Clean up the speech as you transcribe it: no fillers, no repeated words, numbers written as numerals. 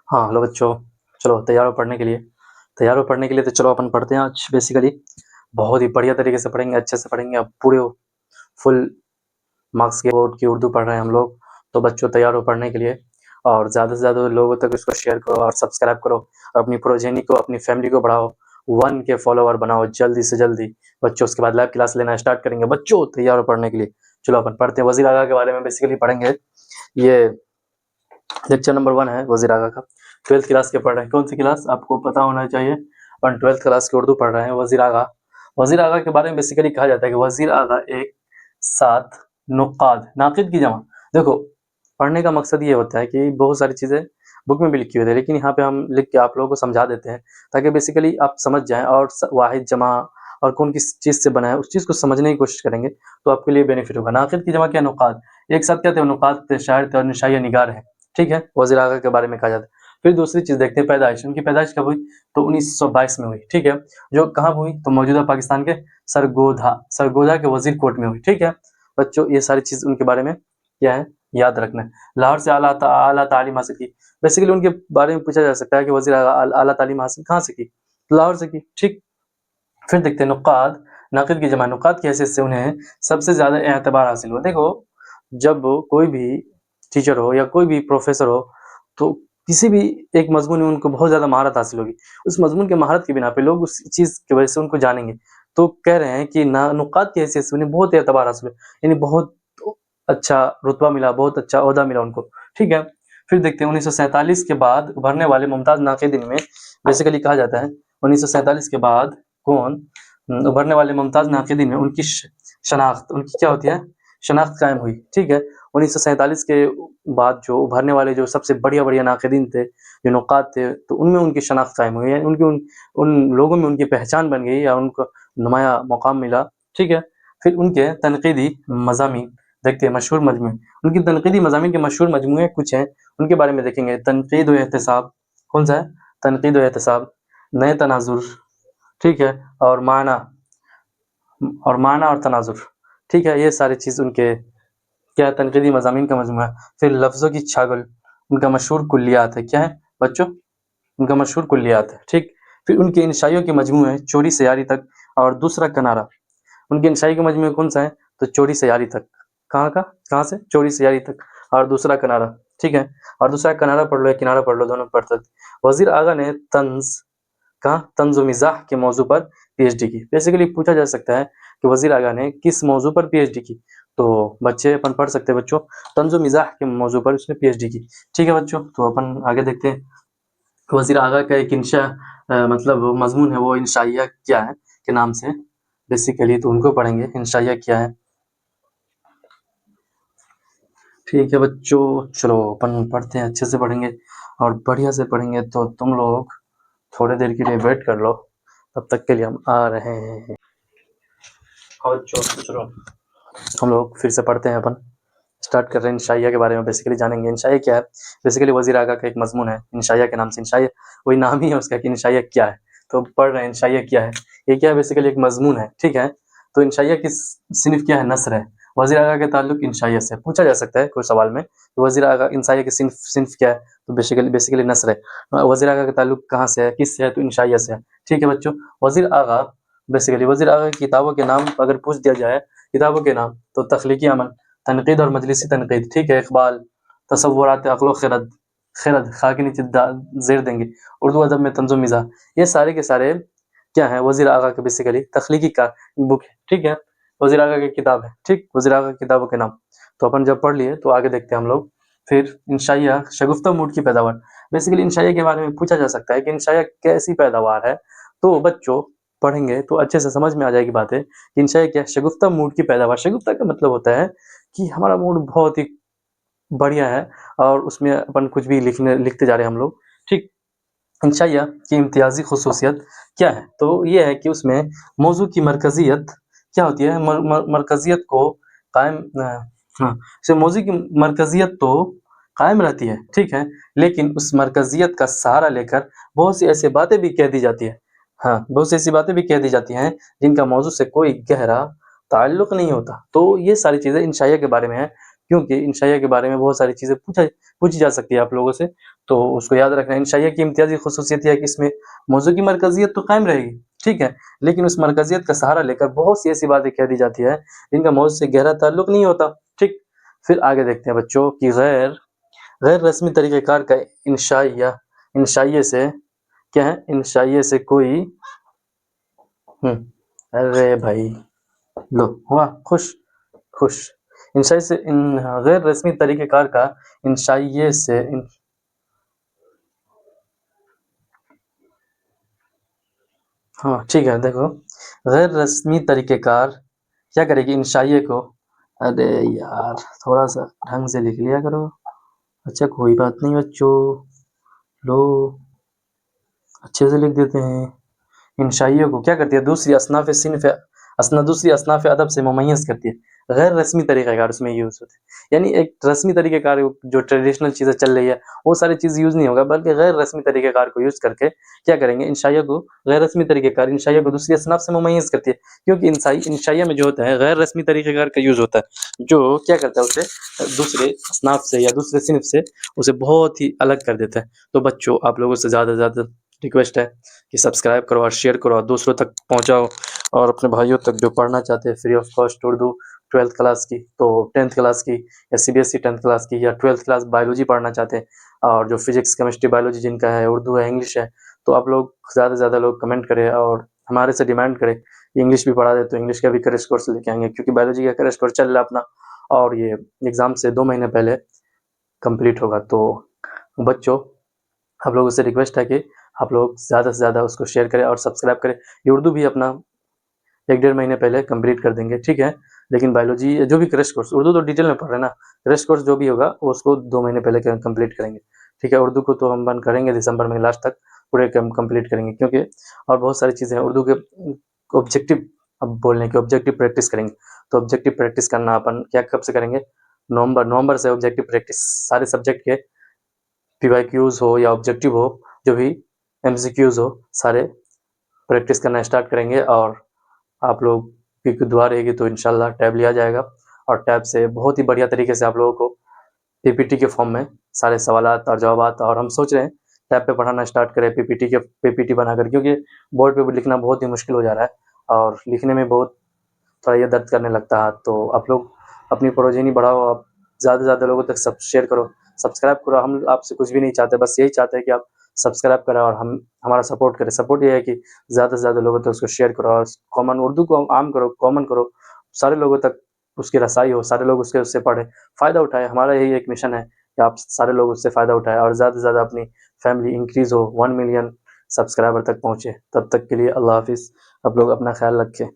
हाँ हेलो बच्चों, चलो तैयार हो पढ़ने के लिए। तैयार हो पढ़ने के लिए तो चलो अपन पढ़ते हैं आज। बेसिकली बहुत ही बढ़िया तरीके से पढ़ेंगे, अच्छे से पढ़ेंगे। अब पूरे फुल मार्क्स के बोर्ड की उर्दू पढ़ रहे हैं हम लोग। तो बच्चों तैयार हो पढ़ने के लिए, और ज़्यादा से ज़्यादा लोगों तक इसको शेयर करो और सब्सक्राइब करो। अपनी प्रोजेनी को, अपनी फैमिली को बढ़ाओ, 1 के फॉलोवर बनाओ जल्दी से जल्दी। बच्चों उसके बाद लाइव क्लास लेना स्टार्ट करेंगे। बच्चों तैयार हो पढ़ने के लिए, चलो अपन पढ़ते हैं। वज़ीर आगा के बारे में बेसिकली पढ़ेंगे। ये लेक्चर नंबर 1 है वज़ीर आगा का। 12th क्लास के पढ़ रहे हैं। कौन सी क्लास आपको पता होना चाहिए। अपन 12th क्लास की उर्दू पढ़ रहे हैं। वज़ीर आगा, वज़ीर आगा के बारे में बेसिकली कहा जाता है कि वज़ीर आगा एक साथ नुक़ाद, नाक़िद की जमा। देखो, पढ़ने का मकसद ये होता है कि बहुत सारी चीज़ें बुक में भी लिखी हुई है, लेकिन यहाँ पे हम लिख के आप लोगों को समझा देते हैं ताकि बेसिकली आप समझ जाएँ, और वाहिद जमा और कौन किस चीज़ से बना है उस चीज़ को समझने की कोशिश करेंगे तो आपके लिए बेनिफिट होगा। नाक़िद की जमा क्या, नुक़ाद। एक साथ क्या थे, नुक़ाद थे, शायर थे और निशाइया निगार है। ठीक है, वज़ीर आगा के बारे में कहा जाता है। फिर दूसरी चीज़ देखते हैं, पैदाइश। उनकी पैदाइश कब हुई, तो 1922 में हुई। ठीक है, जो कहाँ हुई, तो मौजूदा पाकिस्तान के सरगोधा के वज़ीर कोट में हुई। ठीक है बच्चों, ये सारी चीज़ उनके बारे में क्या है, याद रखना है। लाहौर से आला तालीम हासिल की। बेसिकली उनके बारे में पूछा जा सकता है कि वज़ीर आगा आला तालीम हासिल कहाँ से की, लाहौर से की। ठीक, फिर देखते हैं नुक़ाद, नाक़िद की जमा। नुक़ाद की हैसियत से उन्हें सबसे ज़्यादा एतबार हासिल हुआ। देखो, जब कोई भी टीचर हो या कोई भी प्रोफेसर हो, तो किसी भी एक मज़मून में उनको बहुत ज़्यादा महारत हासिल होगी। उस मज़मून के महारत की बिना पे लोग उस चीज़ की वजह से उनको जानेंगे। तो कह रहे हैं कि नुक़ाद की हैसियत से उन्हें बहुत एतबार हासिल हुआ, यानी बहुत अच्छा रुतबा मिला, बहुत अच्छा ओहदा मिला उनको। ठीक है, फिर देखते हैं 1947 के बाद उभरने वाले मुमताज़ नाक़िदीन में बेसिकली कहा जाता है 1947 के बाद कौन उभरने वाले मुमताज़ नाक़िदीन में उनकी शनाख्त, उनकी क्या होती है, शनाख्त कायम हुई। ठीक है, 1947 के बाद जो उभरने वाले जो सबसे बढ़िया नाक़िदीन थे, जो नुक़ाद थे, तो उनमें उनकी शनाख्त कायम हुई, यानी उनकी उन लोगों में उनकी पहचान बन गई या उनको नुमाया मकाम मिला। ठीक है, फिर उनके तनक़ीदी मज़ामीन देखते हैं, मशहूर मजमूए। उनकी तनक़ीदी मज़ामीन के मशहूर मजमूए कुछ हैं, उनके बारे में देखेंगे। तनक़ीद व एहतिसाब, कौन सा है, तनक़ीद व एहतिसाब, नए तनाज़ुर। ठीक है, और माना और तनाज़ुर। ठीक है, ये सारी चीज़ उनके क्या, तनक़ीदी मज़ामीन का मजमूआ है। फिर लफ्ज़ों की छागल, उनका मशहूर कुल्लियात है। क्या है बच्चों, उनका मशहूर कुल्लियात है। ठीक, फिर उनके इंशाइयों के मजमूए हैं, चोरी से यारी तक और दूसरा किनारा। उनके इंशाई के मजमूए कौन सा है, तो चोरी से यारी तक। कहाँ से, चोरी से यारी तक और दूसरा किनारा। ठीक है, और दूसरा किनारा पढ़ लो या किनारा पढ़ लो, दोनों पढ़ सकते। वज़ीर आगा ने तंज़ व मिज़ाह के मौजू पर पीएचडी की। बेसिकली पूछा जा सकता है कि वज़ीर आगा ने किस मौजू पर पीएचडी की, तो बच्चे अपन पढ़ सकते हैं बच्चों, तंज़ व मिज़ाह के मौजू पर उसने पीएचडी की। ठीक है बच्चों, तो अपन आगे देखते हैं। वज़ीर आगा का एक मतलब मजमून है, वो इंशाइया क्या है के नाम से बेसिकली, तो उनको पढ़ेंगे, इंशाइया क्या है। ठीक है बच्चों, चलो अपन पढ़ते हैं, अच्छे से पढ़ेंगे और बढ़िया से पढ़ेंगे। तो तुम लोग थोड़ी देर के लिए वेट कर लो, तब तक के लिए हम आ रहे हैं। और चलो हम लोग फिर से पढ़ते हैं। अपन स्टार्ट कर रहे हैं, इंशाइया के बारे में बेसिकली जानेंगे। इंशाइया क्या है, बेसिकली वज़ीर आगा का एक मजमून है इंशाइया के नाम से। इंशाइया वही नाम ही है उसका कि इंशाइया क्या है, तो पढ़ रहे हैं इंशाइया क्या है। ये क्या है, बेसिकली एक मजमून है। ठीक है, तो इंशाइया की सिनफ क्या है, नस्र है। वज़ीर आगा के ताल्लुक इंशाइया से पूछा जा सकता है कोई सवाल में, तो वज़ीर आगा इंशाइया की सिनफ क्या है, तो बेसिकली नस्र है। वज़ीर आगा का ताल्लुक कहाँ से है, किससे है, तो इंशाइया से है। ठीक है बच्चों, वज़ीर आगा बेसिकली वज़ीर आगा की किताबों के नाम अगर पूछ दिया जाए, किताबों के नाम, तो तख्लीकी अमल, तनक़ीद और मजलिसी तनक़ीद। ठीक है, इक़बाल, तसव्वुरात अक़्ल व ख़िरद, खा के नीचे ज़ेर देंगे, उर्दू अदब में तंज़ व मिज़ाह। ये सारे के सारे क्या है, वज़ीर आगा के बेसिकली तख्लीकी का बुक है। ठीक है, वज़ीर आगा की किताब है। ठीक, वज़ीर आगा की किताबों के नाम तो अपन जब पढ़ लिए तो आगे देखते हैं हम लोग। फिर इंशाइया शगुफ्ता मूड की पैदावार। बेसिकली इंशाइया के बारे में पूछा जा सकता है कि इंशाइया कैसी पैदावार है, तो बच्चों पढ़ेंगे तो अच्छे से समझ में आ जाएगी बातें कि इंशाइया क्या है। शगुफ्ता मूड की पैदावार, शगुफ्ता का मतलब होता है कि हमारा मूड बहुत ही बढ़िया है और उसमें अपन कुछ भी लिखते जा रहे हैं हम लोग। ठीक, इंशाइया की इम्तियाज़ी ख़ुसूसियत क्या है, तो ये है कि उसमें मौज़ू की मरकज़ियत क्या होती है, मरकज़ियत को कायम हाँ, से मौज़ू की मरकज़ियत तो कायम रहती है। ठीक है, लेकिन उस मरकज़ियत का सहारा लेकर बहुत सी ऐसी बातें भी कह दी जाती है। हाँ, बहुत सी ऐसी बातें भी कह दी जाती हैं जिनका मौज़ू से कोई गहरा ताल्लुक़ नहीं होता। तो ये सारी चीज़ें इंशाइया के बारे में है। क्योंकि इंशाइया के बारे में बहुत सारी चीज़ें पूछी जा सकती है आप लोगों से, तो उसको याद रखना। इंशाइया की इम्तियाज़ी ख़ुसूसियत यह है कि इसमें मौज़ू की मरकज़ियत तो कायम रहेगी, ठीक है, लेकिन उस मरकज़ियत का सहारा लेकर बहुत सी ऐसी बातें कह दी जाती है जिनका मौज़ू से गहरा ताल्लुक़ नहीं होता, ठीक। फिर आगे देखते हैं बच्चों कि गैर रस्मी तरीक़ेकार का इंशाइये से क्या है, इंशाइये से कोई अरे भाई लो हुआ खुश। इंशाई से गैर रस्मी तरीक़ेकार का इंशाइये से हाँ ठीक है, देखो गैर रस्मी तरीक़ेकार क्या करेगी इंशाइये को, अरे यार थोड़ा सा ढंग से लिख लिया करो। अच्छा कोई बात नहीं बच्चों, लो अच्छे से लिख देते हैं। इंशाइये को क्या करती है, दूसरी असनाफ़ अदब से मुमय्यज़ करती है। गैर रस्मी तरीक़ेकार उसमें यूज़ होते हैं, यानी एक रस्मी तरीक़ेकार जो ट्रेडिशनल चीज़ें चल रही है वो सारी चीज़ यूज़ नहीं होगा, बल्कि गैर रस्मी तरीक़ेकार को यूज़ करके क्या करेंगे, इंशाइया को गैर रस्मी तरीक़ेकार इंशाइया को दूसरी असनाफ़ से मुमय्यज़ करती है। क्योंकि इंशाइया में जो होता है गैर रस्मी तरीक़ेकार का यूज़ होता है, जो क्या करता है उसे दूसरे असनाफ़ से या दूसरे सिनफ़ से उसे बहुत ही अलग कर देता है। तो बच्चों आप लोगों से ज़्यादा से ज़्यादा रिक्वेस्ट है कि सब्सक्राइब करो और शेयर करो और दूसरों तक पहुँचाओ, और अपने भाइयों तक जो पढ़ना चाहते हैं free of cost Urdu 12th class की, तो 10th क्लास की या सीबीएसई 10th क्लास की या 12th क्लास बायोलॉजी पढ़ना चाहते हैं, और जो फिजिक्स केमिस्ट्री बायोलॉजी जिनका है, उर्दू है, इंग्लिश है, तो आप लोग ज़्यादा से ज़्यादा लोग कमेंट करें और हमारे से डिमांड करें इंग्लिश भी पढ़ा दे, तो इंग्लिश का भी क्रैश कोर्स लेके आएंगे, क्योंकि बायोलॉजी का क्रैश कोर्स चल रहा है अपना, और ये एग्ज़ाम से 2 महीने पहले कंप्लीट होगा। तो बच्चों आप लोगों से रिक्वेस्ट है कि आप लोग ज़्यादा से ज़्यादा उसको शेयर करें और सब्सक्राइब करें। ये उर्दू भी अपना 1 डेढ़ महीने पहले कंप्लीट कर देंगे, ठीक है, लेकिन बायोलॉजी जो भी क्रैश कोर्स, उर्दू तो डिटेल में पढ़ रहे हैं ना, क्रैश कोर्स जो भी होगा वो उसको 2 महीने पहले कंप्लीट करेंगे, ठीक है। उर्दू को तो हम बंद करेंगे दिसंबर में लास्ट तक पूरे कंप्लीट करेंगे, क्योंकि और बहुत सारी चीज़ें हैं उर्दू के ऑब्जेक्टिव, अब बोलने की ऑब्जेक्टिव प्रैक्टिस करेंगे। तो ऑब्जेक्टिव प्रैक्टिस करना अपन क्या कब से करेंगे, नवंबर से ऑब्जेक्टिव प्रैक्टिस सारे सब्जेक्ट के पीवाईक्यूज़ हो या ऑब्जेक्टिव हो, जो भी एमसीक्यूज़ हो, सारे प्रैक्टिस करना स्टार्ट करेंगे। और आप लोग की दुआ रहेगी तो इंशाल्लाह टैब लिया जाएगा, और टैब से बहुत ही बढ़िया तरीके से आप लोगों को पीपीटी के फॉर्म में सारे सवालात और जवाबात, और हम सोच रहे हैं टैब पे पढ़ाना स्टार्ट करें पीपीटी बनाकर, क्योंकि बोर्ड पे लिखना बहुत ही मुश्किल हो जा रहा है और लिखने में बहुत थोड़ा ये दर्द करने लगता है। तो आप लोग अपनी प्रोजेनी बढ़ाओ, आप ज़्यादा से ज़्यादा लोगों तक सब शेयर करो, सब्सक्राइब करो। हम आपसे कुछ भी नहीं चाहते, बस यही चाहते हैं कि आप सब्सक्राइब करें और हमारा सपोर्ट करें। सपोर्ट ये है कि ज़्यादा से ज़्यादा लोगों तक उसको शेयर करो और कॉमन उर्दू को आम करो, कॉमन करो, सारे लोगों तक उसकी रसाई हो, सारे लोग उससे पढ़ें, फ़ायदा उठाएँ। हमारा यही एक मिशन है कि आप सारे लोग उससे फ़ायदा उठाएँ और ज़्यादा से ज़्यादा अपनी फैमिली इंक्रीज़ हो, 1 मिलियन सब्सक्राइबर तक पहुँचे। तब तक के लिए अल्लाह हाफ़िज़। आप लोग अपना ख्याल रखें।